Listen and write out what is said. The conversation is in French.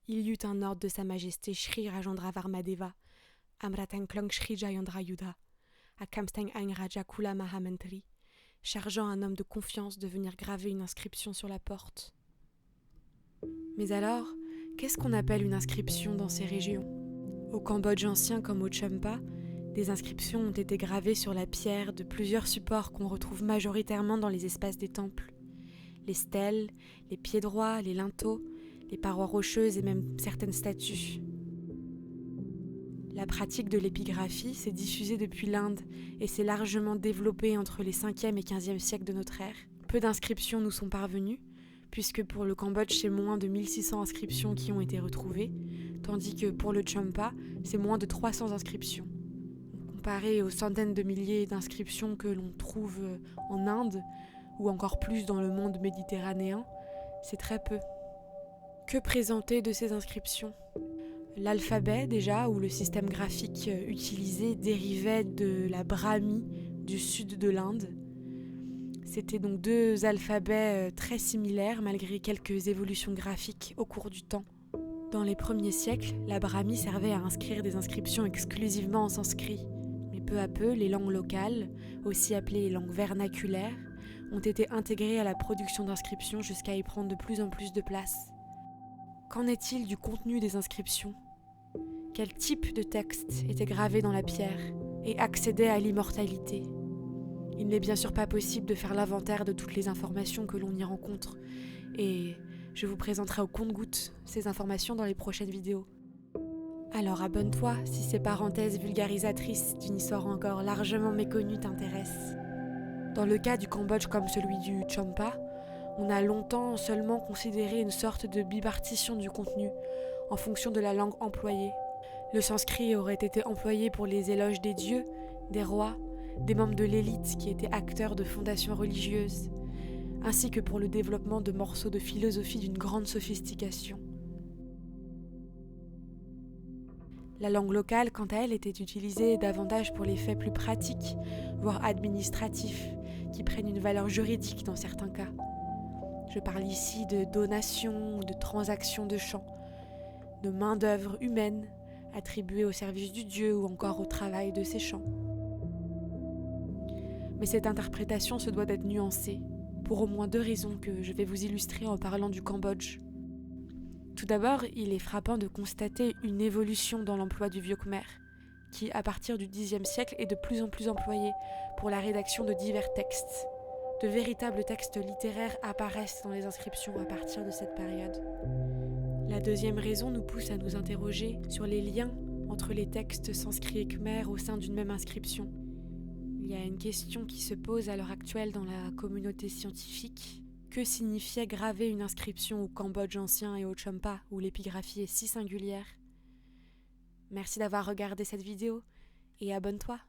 Il y eut un ordre de sa majesté Shri Rajendra Varmadeva, Amratanklong Shri Jayendra Yuddha, à Kamstang Aing Raja Kula Mahamantri, chargeant un homme de confiance de venir graver une inscription sur la porte. Mais alors, qu'est-ce qu'on appelle une inscription dans ces régions ? Au Cambodge ancien comme au Champa, des inscriptions ont été gravées sur la pierre de plusieurs supports qu'on retrouve majoritairement dans les espaces des temples. Les stèles, les pieds droits, les linteaux, les parois rocheuses et même certaines statues. La pratique de l'épigraphie s'est diffusée depuis l'Inde et s'est largement développée entre les 5e et 15e siècles de notre ère. Peu d'inscriptions nous sont parvenues, puisque pour le Cambodge, c'est moins de 1600 inscriptions qui ont été retrouvées, tandis que pour le Champa, c'est moins de 300 inscriptions. Comparé aux centaines de milliers d'inscriptions que l'on trouve en Inde, ou encore plus dans le monde méditerranéen, c'est très peu. Que présenter de ces inscriptions ? L'alphabet déjà, ou le système graphique utilisé, dérivait de la Brahmi du sud de l'Inde. C'était donc deux alphabets très similaires malgré quelques évolutions graphiques au cours du temps. Dans les premiers siècles, la Brahmi servait à inscrire des inscriptions exclusivement en sanskrit. Mais peu à peu, les langues locales, aussi appelées les langues vernaculaires, ont été intégrées à la production d'inscriptions jusqu'à y prendre de plus en plus de place. Qu'en est-il du contenu des inscriptions ? Quel type de texte était gravé dans la pierre et accédait à l'immortalité ? Il n'est bien sûr pas possible de faire l'inventaire de toutes les informations que l'on y rencontre, et je vous présenterai au compte-gouttes ces informations dans les prochaines vidéos. Alors abonne-toi si ces parenthèses vulgarisatrices d'une histoire encore largement méconnue t'intéressent. Dans le cas du Cambodge comme celui du Champa, on a longtemps seulement considéré une sorte de bipartition du contenu, en fonction de la langue employée. Le sanskrit aurait été employé pour les éloges des dieux, des rois, des membres de l'élite qui étaient acteurs de fondations religieuses, ainsi que pour le développement de morceaux de philosophie d'une grande sophistication. La langue locale, quant à elle, était utilisée davantage pour les faits plus pratiques, voire administratifs, qui prennent une valeur juridique dans certains cas. Je parle ici de donations ou de transactions de champs, de main-d'œuvre humaine attribuée au service du dieu ou encore au travail de ces champs. Mais cette interprétation se doit d'être nuancée, pour au moins 2 raisons que je vais vous illustrer en parlant du Cambodge. Tout d'abord, il est frappant de constater une évolution dans l'emploi du vieux Khmer, qui, à partir du Xe siècle, est de plus en plus employé pour la rédaction de divers textes. De véritables textes littéraires apparaissent dans les inscriptions à partir de cette période. La deuxième raison nous pousse à nous interroger sur les liens entre les textes sanskrits et khmer au sein d'une même inscription. Il y a une question qui se pose à l'heure actuelle dans la communauté scientifique. Que signifiait graver une inscription au Cambodge ancien et au Champa, où l'épigraphie est si singulière ? Merci d'avoir regardé cette vidéo et abonne-toi.